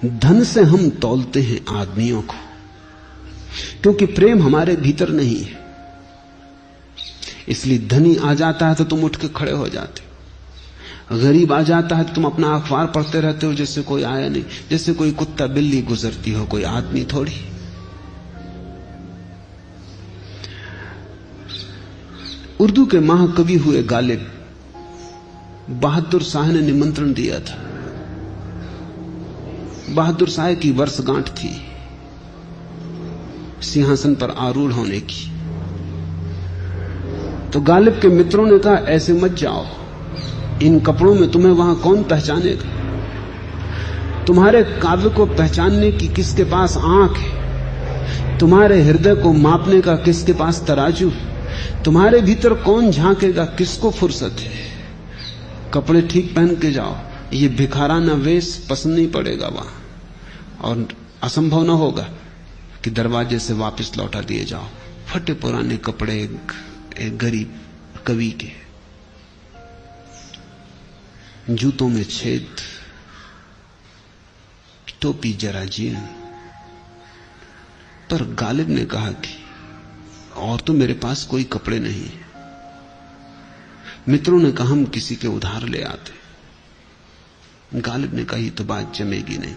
धन से हम तौलते हैं आदमियों को, क्योंकि प्रेम हमारे भीतर नहीं है। इसलिए धनी आ जाता है तो तुम उठ के खड़े हो जाते हो, गरीब आ जाता है तो तुम अपना अखबार पढ़ते रहते हो जैसे कोई आया नहीं, जैसे कोई कुत्ता बिल्ली गुजरती हो, कोई आदमी थोड़ी। उर्दू के महाकवि हुए गालिब, बहादुर शाह ने निमंत्रण दिया था। बहादुर शाह की वर्षगांठ थी सिंहासन पर आरूढ़ होने की। तो गालिब के मित्रों ने कहा, ऐसे मत जाओ, इन कपड़ों में तुम्हें वहां कौन पहचानेगा? तुम्हारे काव्य को पहचानने की किसके पास आंख है? तुम्हारे हृदय को मापने का किसके पास तराजू है? तुम्हारे भीतर कौन झांकेगा? किसको फुर्सत है? कपड़े ठीक पहन के जाओ, ये भिखाराना वेश पसंद नहीं पड़ेगा वहां, और असंभव ना होगा कि दरवाजे से वापस लौटा दिए जाओ। फटे पुराने कपड़े एक गरीब कवि के, जूतों में छेद, टोपी जरा जीर्ण। पर गालिब ने कहा कि और तो मेरे पास कोई कपड़े नहीं है। मित्रों ने कहा, हम किसी के उधार ले आते। गालिब ने कहा, ये तो बात जमेगी नहीं,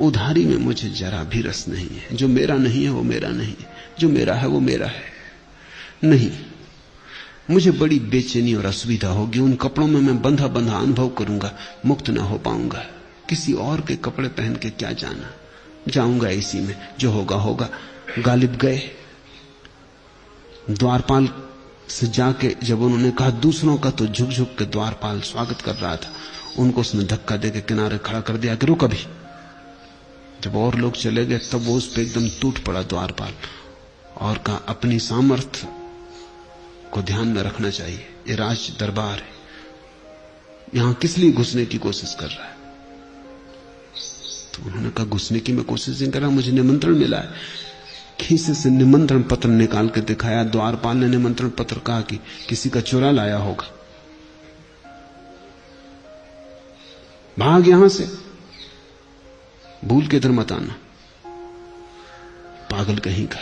उधारी में मुझे जरा भी रस नहीं है। जो मेरा नहीं है वो मेरा नहीं है, जो मेरा है वो मेरा है। नहीं, मुझे बड़ी बेचैनी और असुविधा होगी। उन कपड़ों में मैं बंधा बंधा अनुभव करूंगा, मुक्त ना हो पाऊंगा। किसी और के कपड़े पहन के क्या जाना, जाऊंगा इसी में, जो होगा होगा। गालिब गए। द्वारपाल से जाके जब उन्होंने कहा, दूसरों का तो झुक झुक के द्वारपाल स्वागत कर रहा था, उनको उसने धक्का देके किनारे खड़ा कर दिया कि रुक अभी। जब और लोग चले गए तब वो उस पर एकदम टूट पड़ा द्वारपाल, और कहा, अपनी सामर्थ्य को ध्यान में रखना चाहिए, ये राज दरबार है, यहां किस लिए घुसने की कोशिश कर रहा है? तो उन्होंने कहा, घुसने की मैं कोशिश नहीं कर रहा, मुझे निमंत्रण मिला है। खीसे से निमंत्रण पत्र निकाल के दिखाया। द्वारपाल ने निमंत्रण पत्र कहा कि किसी का चुरा लाया होगा, भाग यहां से, भूल के इधर मत आना। पागल कहीं का,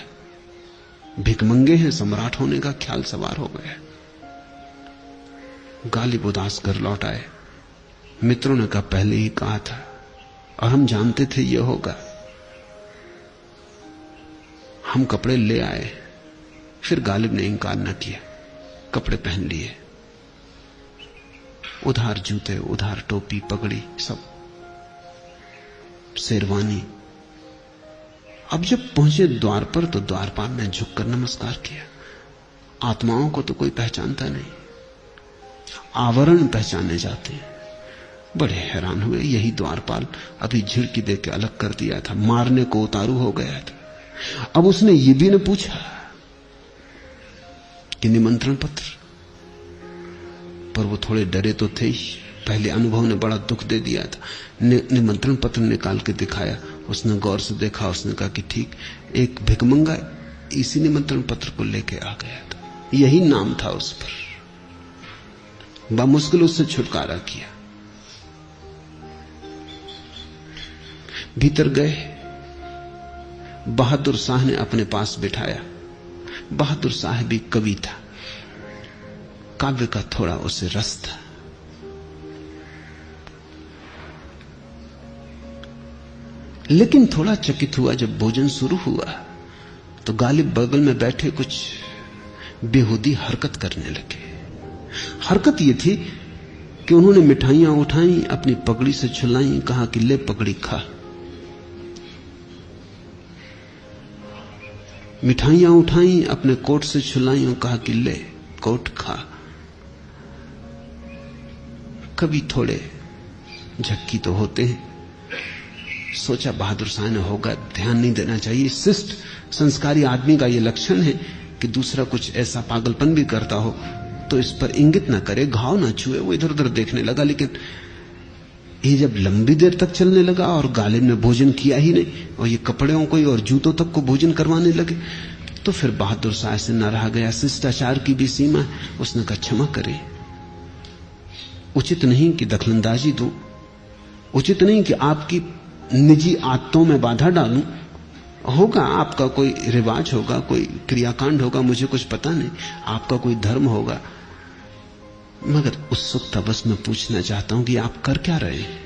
भिकमंगे हैं, सम्राट होने का ख्याल सवार हो गया। गालिब उदास घर लौट आए। मित्रों ने कहा, पहले ही कहा था और हम जानते थे यह होगा। हम कपड़े ले आए। फिर गालिब ने इंकार न किया, कपड़े पहन लिए, उधार जूते, उधार टोपी, पगड़ी, सब शेरवानी। अब जब पहुंचे द्वार पर तो द्वारपाल ने झुककर नमस्कार किया। आत्माओं को तो कोई पहचानता नहीं, आवरण पहचाने जाते हैं। बड़े हैरान हुए, यही द्वारपाल अभी झिड़की देके अलग कर दिया था, मारने को उतारू हो गया था। अब उसने ये भी न पूछा कि निमंत्रण पत्र, पर वो थोड़े डरे तो थे ही, पहले अनुभव ने बड़ा दुख दे दिया था। निमंत्रण पत्र निकाल के दिखाया, उसने गौर से देखा, उसने कहा कि ठीक, एक भिकमंगा इसी निमंत्रण पत्र को लेके आ गया था, यही नाम था उस पर। बामुश्किल उससे छुटकारा किया। भीतर गए, बहादुर शाह ने अपने पास बिठाया। बहादुर शाह भी कवि था, काव्य का थोड़ा उसे रस था। लेकिन थोड़ा चकित हुआ जब भोजन शुरू हुआ तो गालिब बगल में बैठे कुछ बेहुदी हरकत करने लगे। हरकत यह थी कि उन्होंने मिठाइयां उठाई, अपनी पगड़ी से छुलाई, कहा कि ले पगड़ी खा। मिठाइयां उठाई, अपने कोट से छुलाई और कहा कि ले कोट खा। कभी थोड़े झक्की तो होते हैं। सोचा बहादुर शाह ने होगा, ध्यान नहीं देना चाहिए। शिष्ट संस्कारी आदमी का यह लक्षण है कि दूसरा कुछ ऐसा पागलपन भी करता हो तो इस पर इंगित ना करे, घाव ना छुए। वो इधर उधर देखने लगा, लेकिन ये जब लंबी देर तक चलने लगा और गालिब ने भोजन किया ही नहीं और ये कपड़ों को और जूतों तक को भोजन करवाने लगे, तो फिर बहादुर शाह से न रहा गया। शिष्टाचार की भी सीमा है। उसने कहा, क्षमा करे, उचित नहीं कि दखलंदाजी दूं, उचित नहीं कि आपकी निजी आदतों में बाधा डालूं। होगा आपका कोई रिवाज होगा, कोई क्रियाकांड होगा, मुझे कुछ पता नहीं, आपका कोई धर्म होगा, मगर उत्सुकता बस मैं पूछना चाहता हूं कि आप कर क्या रहे हैं?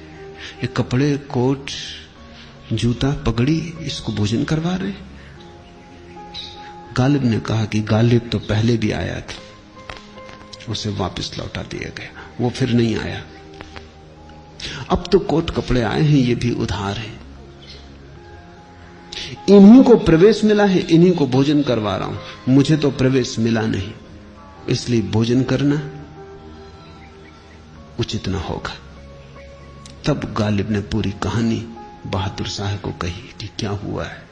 ये कपड़े, कोट, जूता, पगड़ी, इसको भोजन करवा रहे? गालिब ने कहा कि गालिब तो पहले भी आया था, उसे वापस लौटा दिया गया, वो फिर नहीं आया। अब तो कोट कपड़े आए हैं, ये भी उधार है। इन्हीं को प्रवेश मिला है, इन्हीं को भोजन करवा रहा हूं, मुझे तो प्रवेश मिला नहीं, इसलिए भोजन करना उचित न होगा। तब गालिब ने पूरी कहानी बहादुर शाह को कही कि क्या हुआ है।